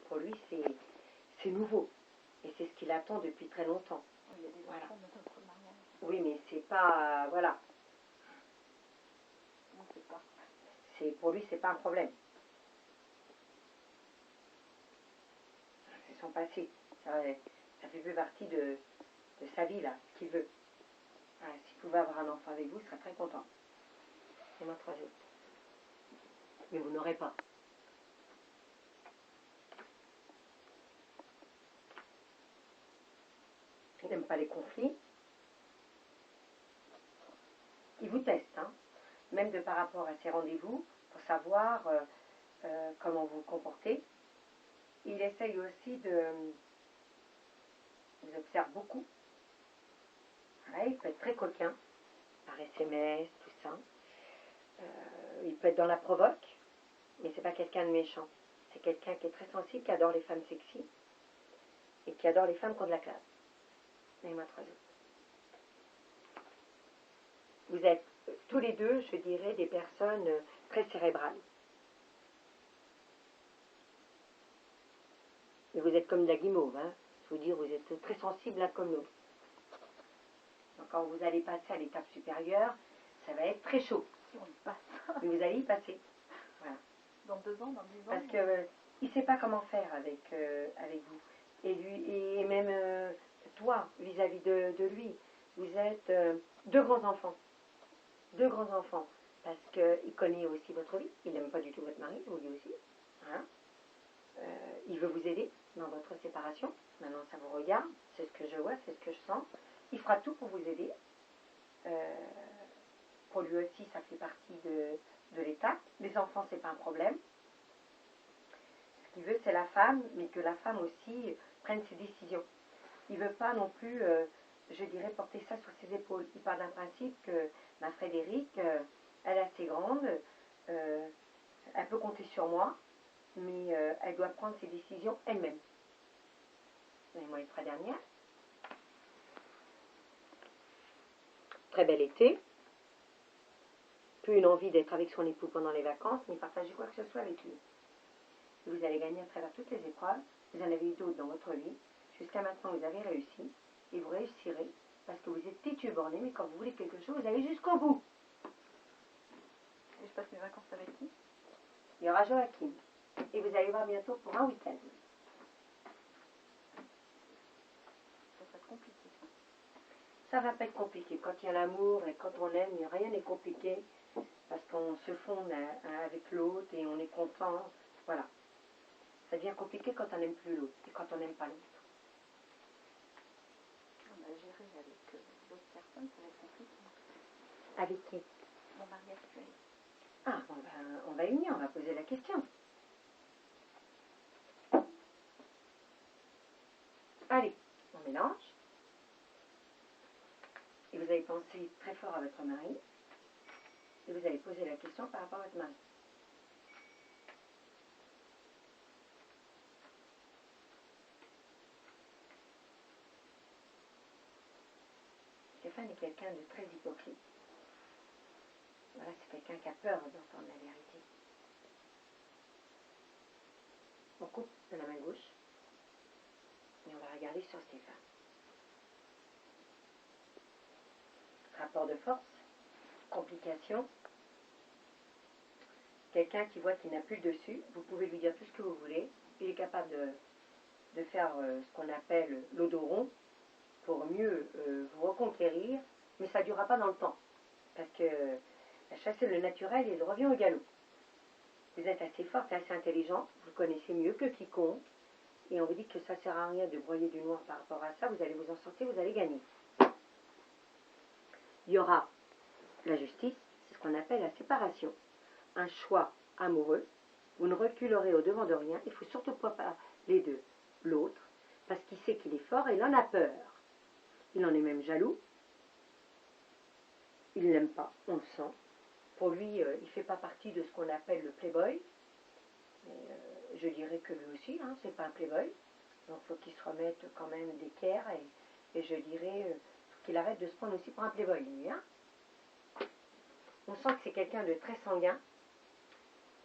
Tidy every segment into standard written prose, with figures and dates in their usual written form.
Pour lui, c'est nouveau. Et c'est ce qu'il attend depuis très longtemps. Il y a des Voilà. enfants de notre mariage. Oui, mais c'est pas... voilà. On ne sait pas. Pour lui, c'est pas un problème. C'est son passé. Ça fait plus partie de sa vie, là, ce qu'il veut. Voilà, s'il pouvait avoir un enfant avec vous, il serait très content. C'est moi 3 jours. Mais vous n'aurez pas. Il n'aime pas les conflits. Il vous teste, hein, même par rapport à ses rendez-vous, pour savoir comment vous vous comportez. Il essaye aussi vous observe beaucoup. Voilà, il peut être très coquin, par SMS, tout ça. Il peut être dans la provoque, mais c'est pas quelqu'un de méchant. C'est quelqu'un qui est très sensible, qui adore les femmes sexy, et qui adore les femmes qui ont de la classe. Et moi, 3 autres. Vous êtes tous les deux, je dirais, des personnes très cérébrales. Et vous êtes comme de la guimauve, hein. Je veux dire, vous êtes très sensibles l'un comme l'autre. Donc quand vous allez passer à l'étape supérieure, ça va être très chaud. Si on y passe. Mais vous allez y passer. Voilà. Dans 2 ans, dans 10 ans. Parce que il ne sait pas comment faire avec vous. Et lui, et même toi, vis-à-vis de lui. Vous êtes 2 grands enfants. 2 grands enfants. Parce qu'il connaît aussi votre vie. Il n'aime pas du tout votre mari, vous lui aussi. Voilà. Il veut vous aider dans votre séparation. Maintenant, ça vous regarde. C'est ce que je vois, c'est ce que je sens. Il fera tout pour vous aider. Pour lui aussi, ça fait partie de l'état. Les enfants, c'est pas un problème. Ce qu'il veut, c'est la femme, mais que la femme aussi prenne ses décisions. Il ne veut pas non plus, je dirais, porter ça sur ses épaules. Il part d'un principe que ma Frédéric, elle est assez grande, elle peut compter sur moi, mais elle doit prendre ses décisions elle-même. Et moi, les 3 dernières. Très bel été. Plus une envie d'être avec son époux pendant les vacances, ni partager quoi que ce soit avec lui. Vous allez gagner à travers toutes les épreuves. Vous en avez eu d'autres dans votre vie. Jusqu'à maintenant, vous avez réussi. Et vous réussirez parce que vous êtes têtu borné, mais quand vous voulez quelque chose, vous allez jusqu'au bout. Et je passe mes vacances avec qui? Il y aura Joachim. Et vous allez voir bientôt pour un week-end. Ça va être compliqué. Ça va pas être compliqué. Quand il y a l'amour et quand on aime, rien n'est compliqué. Parce qu'on se fonde avec l'autre et on est content. Voilà. Ça devient compliqué quand on n'aime plus l'autre et quand on n'aime pas l'autre. On a géré avec d'autres personnes, ça va être compliqué. Avec qui? Mon mari actuel. Ah, on va y venir, on va poser la question. Allez, on mélange. Et vous allez penser très fort à votre mari. Et vous allez poser la question par rapport à votre mari. Stéphane est quelqu'un de très hypocrite. Voilà, c'est quelqu'un qui a peur d'entendre la vérité. On coupe de la main gauche. Et on va regarder sur Stéphane. Rapport de force, complications. Quelqu'un qui voit qu'il n'a plus le dessus, vous pouvez lui dire tout ce que vous voulez. Il est capable de faire ce qu'on appelle l'odoron pour mieux vous reconquérir, mais ça ne durera pas dans le temps. Parce que la chasse le naturel, il revient au galop. Vous êtes assez forte et assez intelligent, vous connaissez mieux que quiconque, et on vous dit que ça ne sert à rien de broyer du noir par rapport à ça, vous allez vous en sortir, vous allez gagner. Il y aura la justice, c'est ce qu'on appelle la séparation. Un choix amoureux, vous ne reculerez au devant de rien, il ne faut surtout pas parler de l'autre, parce qu'il sait qu'il est fort et il en a peur. Il en est même jaloux, il ne l'aime pas, on le sent. Pour lui, il ne fait pas partie de ce qu'on appelle le playboy. Mais, je dirais que lui aussi, hein, c'est pas un playboy. Donc il faut qu'il se remette quand même d'équerre et je dirais qu'il arrête de se prendre aussi pour un playboy, lui. Hein. On sent que c'est quelqu'un de très sanguin.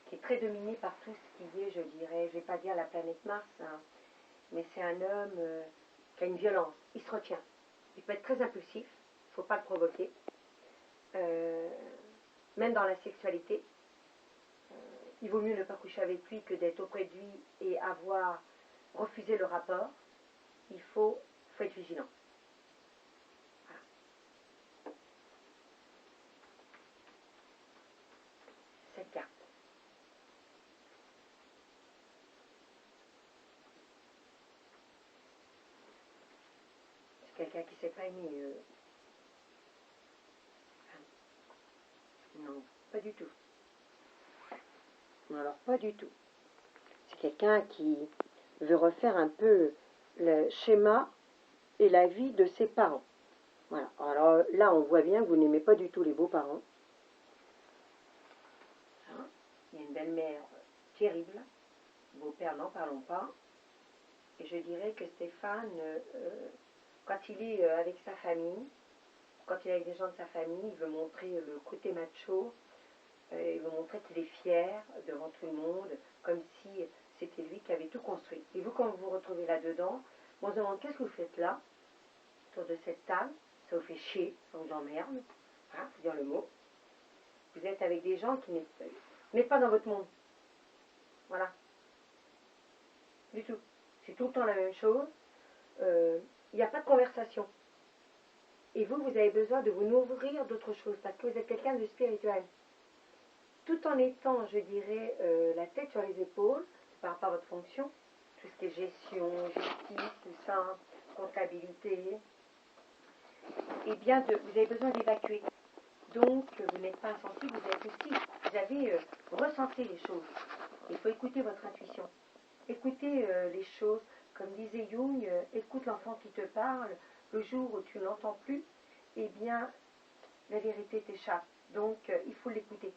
qui est très dominé par tout ce qui est, je dirais, je ne vais pas dire la planète Mars, hein, mais c'est un homme qui a une violence, il se retient. Il peut être très impulsif, il ne faut pas le provoquer, même dans la sexualité. Il vaut mieux ne pas coucher avec lui que d'être auprès de lui et avoir refusé le rapport. Il faut être vigilant. Voilà. Cette carte. C'est quelqu'un qui ne s'est pas aimé. Non, pas du tout. Alors, pas du tout. C'est quelqu'un qui veut refaire un peu le schéma et la vie de ses parents. Voilà. Alors là, on voit bien que vous n'aimez pas du tout les beaux-parents. Hein, il y a une belle-mère terrible. Beau-père, n'en parlons pas. Et je dirais que Stéphane, quand il est avec sa famille, quand il est avec des gens de sa famille, il veut montrer le côté macho. Il veut montrer qu'il est fier devant tout le monde, comme si c'était lui qui avait tout construit. Et vous, quand vous vous retrouvez là-dedans, on se demande qu'est-ce que vous faites là, autour de cette table. Ça vous fait chier, ça vous emmerde, hein, faut dire le mot. Vous êtes avec des gens qui n'est pas dans votre monde. Voilà. Du tout. C'est tout le temps la même chose. Il n'y a pas de conversation. Et vous avez besoin de vous nourrir d'autre chose, parce que vous êtes quelqu'un de spirituel. Tout en étant, je dirais, la tête sur les épaules, par rapport à votre fonction, tout ce qui est gestion, justice, tout ça, comptabilité, eh bien, vous avez besoin d'évacuer. Donc, vous n'êtes pas insensible, vous avez ressenti les choses. Il faut écouter votre intuition. Écoutez les choses, comme disait Jung, écoute l'enfant qui te parle, le jour où tu ne l'entends plus, eh bien, la vérité t'échappe. Donc, il faut l'écouter.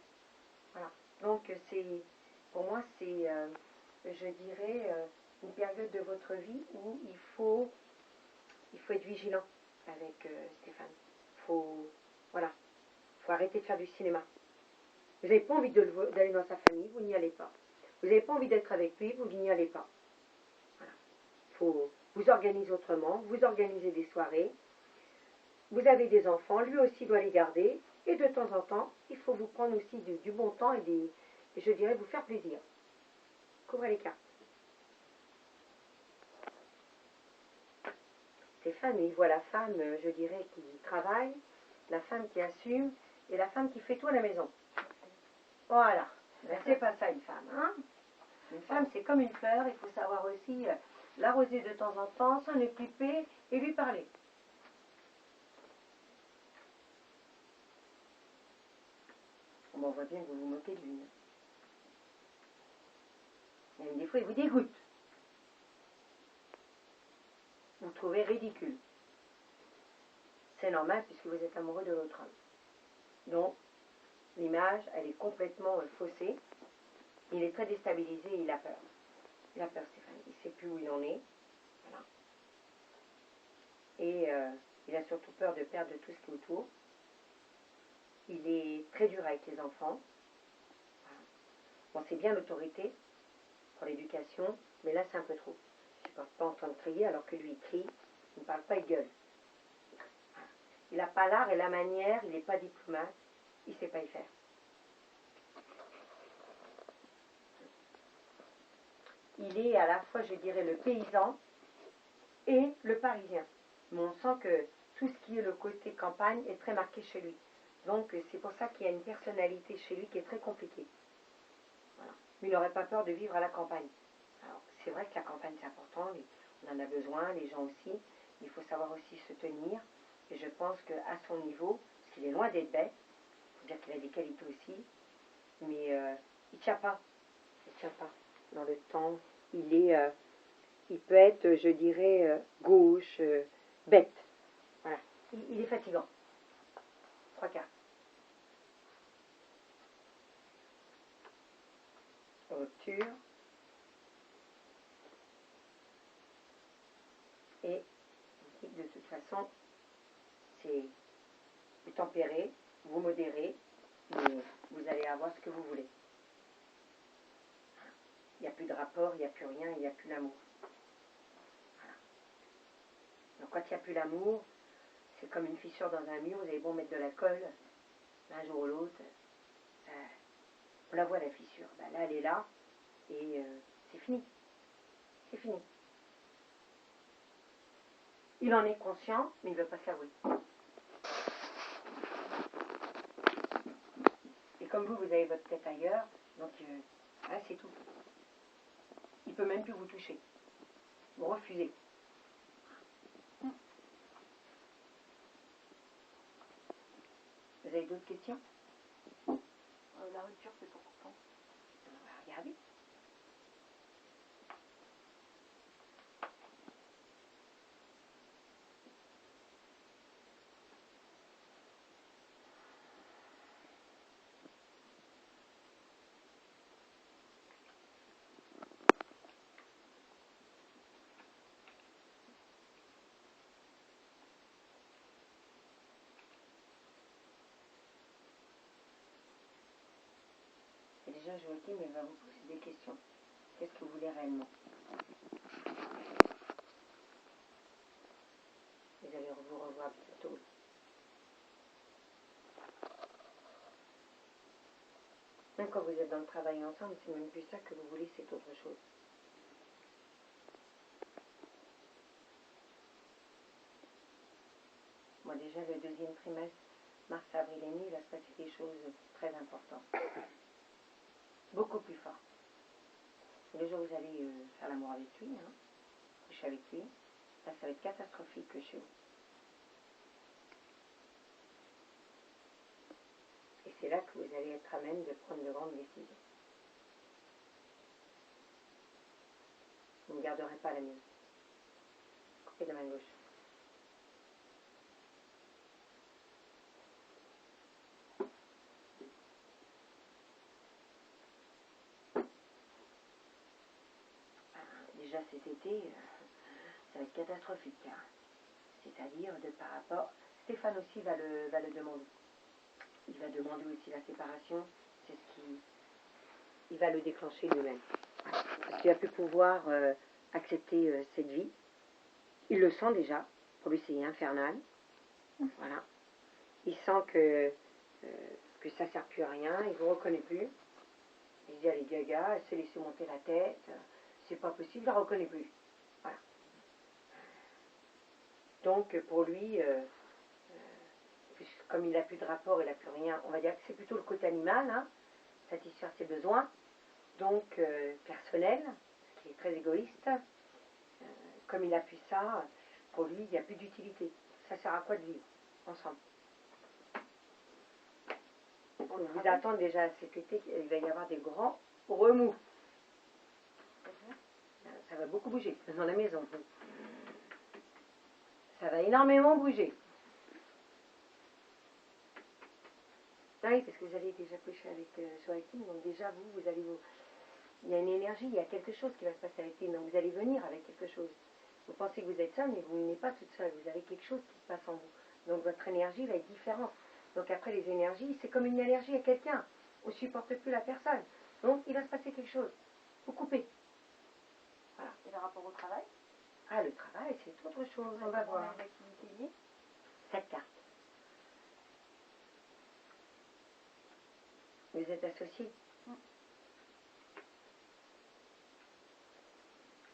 Voilà. Donc, pour moi, c'est, je dirais, une période de votre vie où il faut être vigilant avec Stéphane. Voilà, faut arrêter de faire du cinéma. Vous n'avez pas envie d'aller dans sa famille, vous n'y allez pas. Vous n'avez pas envie d'être avec lui, vous n'y allez pas. Voilà. Il faut vous organiser autrement, vous organisez des soirées. Vous avez des enfants, lui aussi doit les garder. Et de temps en temps, il faut vous prendre aussi du bon temps et je dirais vous faire plaisir. Couvrez les cartes. Stéphane, il voit la femme, je dirais, qui travaille, la femme qui assume et la femme qui fait tout à la maison. Voilà. Ben, c'est pas ça une femme, hein. Une femme, c'est comme une fleur, il faut savoir aussi l'arroser de temps en temps, s'en occuper et lui parler. Bon, on voit bien que vous vous moquez de lui. Même des fois, il vous dégoûte. Vous le trouvez ridicule. C'est normal puisque vous êtes amoureux de l'autre homme. Donc, l'image, elle est complètement faussée. Il est très déstabilisé et il a peur. Il a peur, Stéphane. Il ne sait plus où il en est. Voilà. Et il a surtout peur de perdre tout ce qui est autour. Il est très dur avec les enfants. Voilà. Bon, c'est bien l'autorité pour l'éducation, mais là, c'est un peu trop. Je ne supporte pas entendre crier alors que lui, il crie. Il ne parle pas, il gueule. Voilà. Il n'a pas l'art et la manière, il n'est pas diplomate. Il ne sait pas y faire. Il est à la fois, je dirais, le paysan et le parisien. Mais on sent que tout ce qui est le côté campagne est très marqué chez lui. Donc c'est pour ça qu'il y a une personnalité chez lui qui est très compliquée. Voilà. Mais il n'aurait pas peur de vivre à la campagne. Alors c'est vrai que la campagne c'est important, on en a besoin, les gens aussi, mais il faut savoir aussi se tenir. Et je pense qu'à son niveau, parce qu'il est loin d'être bête, il faut dire qu'il a des qualités aussi, mais il ne tient pas. Il ne tient pas dans le temps. Il peut être, je dirais, gauche, bête. Voilà. Il est fatigant. 3 quarts. Rupture. Et de toute façon, c'est vous tempérez, vous modérez, mais vous allez avoir ce que vous voulez. n'y a plus de rapport, il n'y a plus rien, il n'y a plus l'amour. Voilà. Donc quand il n'y a plus l'amour, c'est comme une fissure dans un mur, vous avez beau mettre de la colle, un jour ou l'autre, on la voit la fissure. Ben là, elle est là, et c'est fini. C'est fini. Il en est conscient, mais il ne veut pas s'avouer. Et comme vous avez votre tête ailleurs, donc c'est tout. Il ne peut même plus vous toucher. Vous refusez. Vous avez d'autres questions? La rupture, c'est pour quand? On va regarder. Et déjà, Joachim, il va vous poser des questions. Qu'est-ce que vous voulez réellement? Vous allez vous revoir bientôt. Même quand vous êtes dans le travail ensemble, c'est même plus ça que vous voulez, c'est autre chose. Moi déjà, le deuxième trimestre, mars, avril et mai, il va se passer des choses très importantes. Beaucoup plus fortes. Le jour où vous allez faire l'amour avec lui, coucher avec lui, là, ça va être catastrophique chez vous. Et c'est là que vous allez être à même de prendre de grandes décisions. Vous ne garderez pas la mienne. Coupez de la main gauche. Déjà cet été, ça va être catastrophique. C'est-à-dire de par rapport... Stéphane aussi va le demander. Il va demander aussi la séparation. C'est ce qui... Il va le déclencher lui-même. Parce qu'il va plus pouvoir accepter cette vie. Il le sent déjà. Pour lui, c'est infernal. Voilà. Il sent que ça ne sert plus à rien. Il ne vous reconnaît plus. Il se dit, allez, gaga, elle s'est laissée monter la tête. C'est pas possible, je la reconnais plus. Voilà. Donc, pour lui, comme il n'a plus de rapport, il n'a plus rien, on va dire que c'est plutôt le côté animal, satisfaire ses besoins, donc personnel, qui est très égoïste. Comme il n'a plus ça, pour lui, il n'y a plus d'utilité. Ça sert à quoi de vivre ensemble? On vous attend déjà cet été, il va y avoir des grands remous. Ça va beaucoup bouger dans la maison. Ça va énormément bouger. Ah oui, parce que vous avez déjà couché avec Joachim, donc déjà vous allez vous... Il y a une énergie, il y a quelque chose qui va se passer avec lui, donc vous allez venir avec quelque chose. Vous pensez que vous êtes seul, mais vous n'êtes pas toute seule, vous avez quelque chose qui se passe en vous. Donc votre énergie va être différente. Donc après les énergies, c'est comme une allergie à quelqu'un. On ne supporte plus la personne. Donc il va se passer quelque chose. Vous coupez. Voilà. Et le rapport au travail? Ah, le travail, c'est autre chose, on va voir. L'activité liée? Cette carte. Vous êtes associés?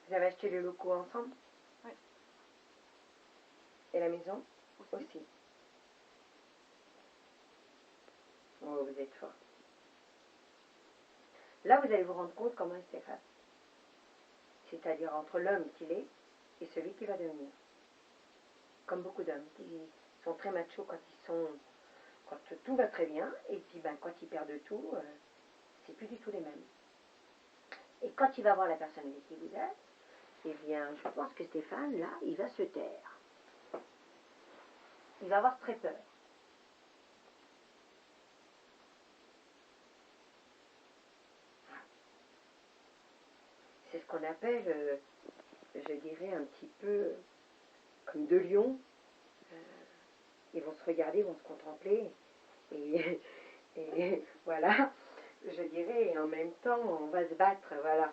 Vous avez acheté les locaux ensemble? Oui. Et la maison? Aussi. Oh, vous êtes fort. Là, vous allez vous rendre compte comment il s'efface. C'est-à-dire entre l'homme qu'il est et celui qui va devenir. Comme beaucoup d'hommes qui sont très machos quand tout va très bien, et puis quand ils perdent tout, c'est plus du tout les mêmes. Et quand il va voir la personne avec qui vous êtes, eh bien, je pense que Stéphane, là, il va se taire. Il va avoir très peur. C'est ce qu'on appelle, je dirais, un petit peu comme deux lions. Ils vont se regarder, ils vont se contempler. Et voilà, je dirais, et en même temps, on va se battre, voilà.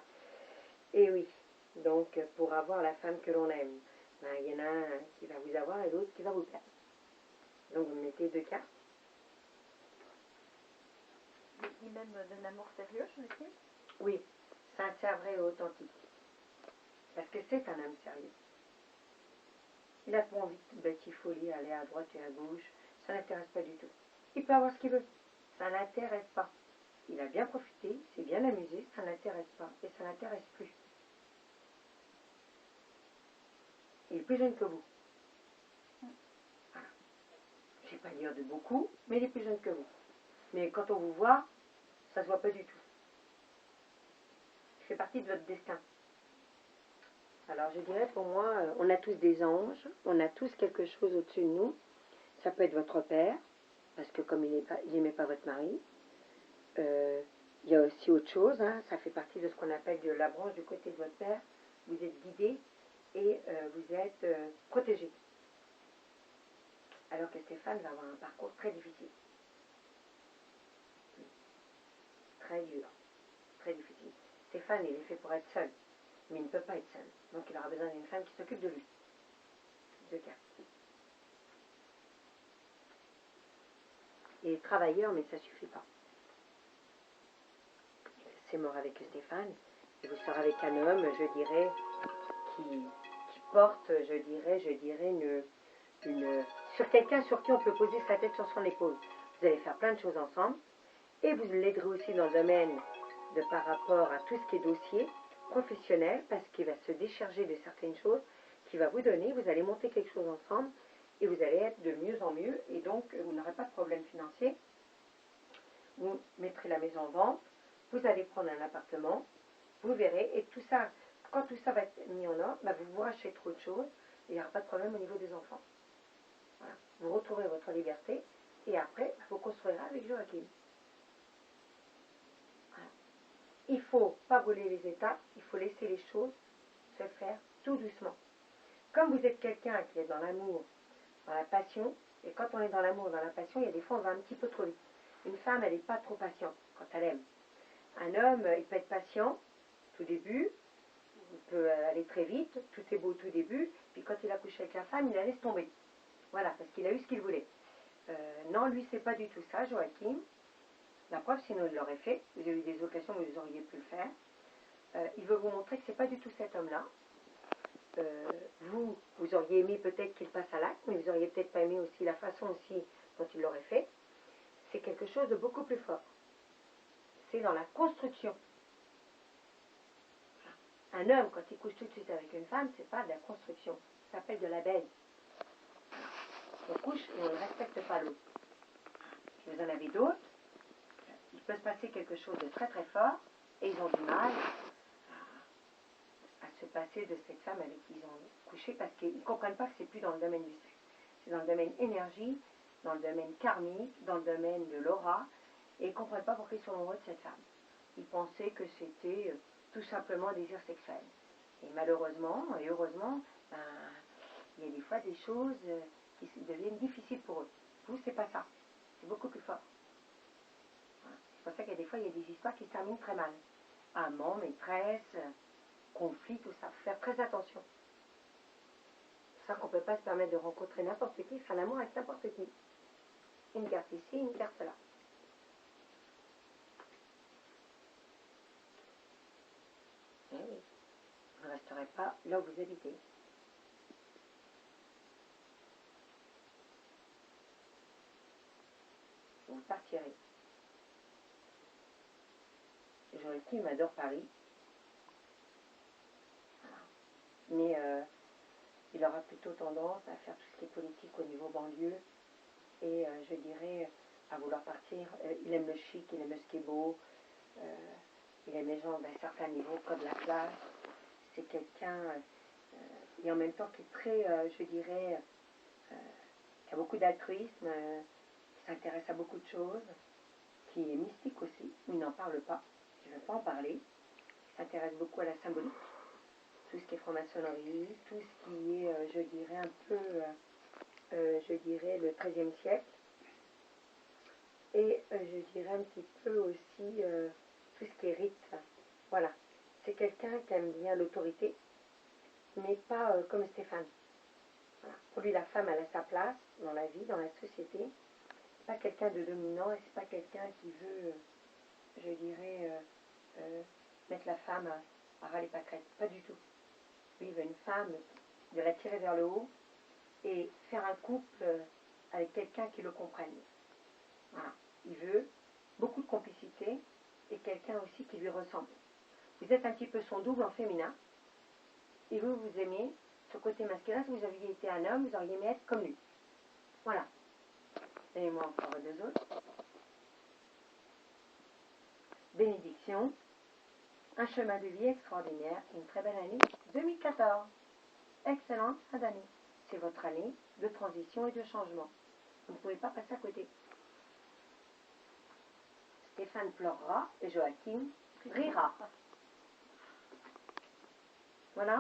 Et oui, donc pour avoir la femme que l'on aime, ben, il y en a un qui va vous avoir et l'autre qui va vous perdre. Donc vous mettez 2 cartes. Il m'aime d'un amour sérieux, Joachim? Oui, sincère, vrai et authentique. Parce que c'est un homme sérieux. Il n'a pas envie de bêtises folie, aller à droite et à gauche. Ça n'intéresse pas du tout. Il peut avoir ce qu'il veut. Ça n'intéresse pas. Il a bien profité, s'est bien amusé, ça n'intéresse pas. Et ça n'intéresse plus. Il est plus jeune que vous. Voilà. Je ne vais pas dire de beaucoup, mais il est plus jeune que vous. Mais quand on vous voit, ça ne se voit pas du tout. Il fait partie de votre destin. Alors je dirais pour moi, on a tous des anges, on a tous quelque chose au-dessus de nous. Ça peut être votre père, parce que comme il n'aimait pas votre mari, il y a aussi autre chose, hein, ça fait partie de ce qu'on appelle de la branche du côté de votre père. Vous êtes guidé et vous êtes protégé. Alors que Stéphane va avoir un parcours très difficile. Très dur, très difficile. Stéphane, il est fait pour être seul, mais il ne peut pas être seul. Donc il aura besoin d'une femme qui s'occupe de lui. 2 cartes. Il est travailleur, mais ça ne suffit pas. C'est mort avec Stéphane, et vous serez avec un homme, je dirais, qui porte, je dirais, sur quelqu'un sur qui on peut poser sa tête sur son épaule. Vous allez faire plein de choses ensemble, et vous l'aiderez aussi dans le domaine de par rapport à tout ce qui est dossier professionnel, parce qu'il va se décharger de certaines choses qu'il va vous donner, vous allez monter quelque chose ensemble, et vous allez être de mieux en mieux, et donc vous n'aurez pas de problème financier. Vous mettrez la maison en vente, vous allez prendre un appartement, vous verrez, et tout ça, quand tout ça va être mis en ordre, bah vous vous rachèterez autre chose, et il n'y aura pas de problème au niveau des enfants. Voilà. Vous retrouverez votre liberté, et après, vous construirez avec Joachim. Voilà. Il ne faut pas brûler les étapes, il faut laisser les choses se faire tout doucement. Comme vous êtes quelqu'un qui est dans l'amour, dans la passion, et quand on est dans l'amour, dans la passion, il y a des fois on va un petit peu trop vite. Une femme, elle n'est pas trop patiente quand elle aime. Un homme, il peut être patient tout début, il peut aller très vite, tout est beau au tout début, puis quand il a couché avec la femme, il la laisse tomber. Voilà, parce qu'il a eu ce qu'il voulait. Non, lui, c'est pas du tout ça, Joachim. La preuve, sinon il l'aurait fait. Vous avez eu des occasions où vous auriez pu le faire. Il veut vous montrer que c'est pas du tout cet homme-là. Vous auriez aimé peut-être qu'il passe à l'acte, mais vous auriez peut-être pas aimé aussi la façon aussi dont il l'aurait fait. C'est quelque chose de beaucoup plus fort. C'est dans la construction. Un homme, quand il couche tout de suite avec une femme, c'est pas de la construction. Ça s'appelle de la baise. On couche et on ne respecte pas l'autre. Vous en avez d'autres. Il peut se passer quelque chose de très très fort et ils ont du mal à se passer de cette femme avec qui ils ont couché parce qu'ils ne comprennent pas que c'est plus dans le domaine du sexe. C'est dans le domaine énergie, dans le domaine karmique, dans le domaine de l'aura, et ils ne comprennent pas pourquoi ils sont amoureux de cette femme. Ils pensaient que c'était tout simplement un désir sexuel. Et malheureusement, et heureusement, il y a des fois des choses qui deviennent difficiles pour eux. Vous, c'est pas ça. C'est beaucoup plus fort. Voilà. C'est pour ça qu'il y a des fois, il y a des histoires qui se terminent très mal. Amant, maîtresse, conflit, tout ça. Faut faire très attention. C'est pour ça qu'on ne peut pas se permettre de rencontrer n'importe qui, faire l'amour avec n'importe qui. Une carte ici, une carte là. Eh oui. Vous ne resterez pas là où vous habitez. Vous partirez. Joachim adore Paris. Voilà. Mais il aura plutôt tendance à faire tout ce qui est politique au niveau banlieue et je dirais à vouloir partir. Il aime le chic, il aime ce qui est beau, il aime les gens d'un certain niveau, comme la classe. C'est quelqu'un, et en même temps qui est très, je dirais, qui a beaucoup d'altruisme, qui s'intéresse à beaucoup de choses, qui est mystique aussi, mais il n'en parle pas, il ne veut pas en parler, il s'intéresse beaucoup à la symbolique, tout ce qui est franc-maçonnerie, tout ce qui est, je dirais, un peu, je dirais, le XIIIe siècle, et je dirais un petit peu aussi tout ce qui est rite, voilà. c'est quelqu'un qui aime bien l'autorité, mais pas comme Stéphane. Voilà. Pour lui, la femme, elle a sa place dans la vie, dans la société. C'est pas quelqu'un de dominant et c'est pas quelqu'un qui veut, je dirais, mettre la femme à râler pâquerette. Pas du tout. Lui, il veut une femme, de la tirer vers le haut et faire un couple avec quelqu'un qui le comprenne. Voilà. Il veut beaucoup de complicité et quelqu'un aussi qui lui ressemble. Vous êtes un petit peu son double en féminin. Et vous aimez ce côté masculin. Si vous aviez été un homme, vous auriez aimé être comme lui. Voilà. Donnez-moi encore deux autres. Bénédiction. Un chemin de vie extraordinaire. Une très belle année 2014. Excellente fin d'année. C'est votre année de transition et de changement. Vous ne pouvez pas passer à côté. Stéphane pleurera et Joachim rira. Voilà.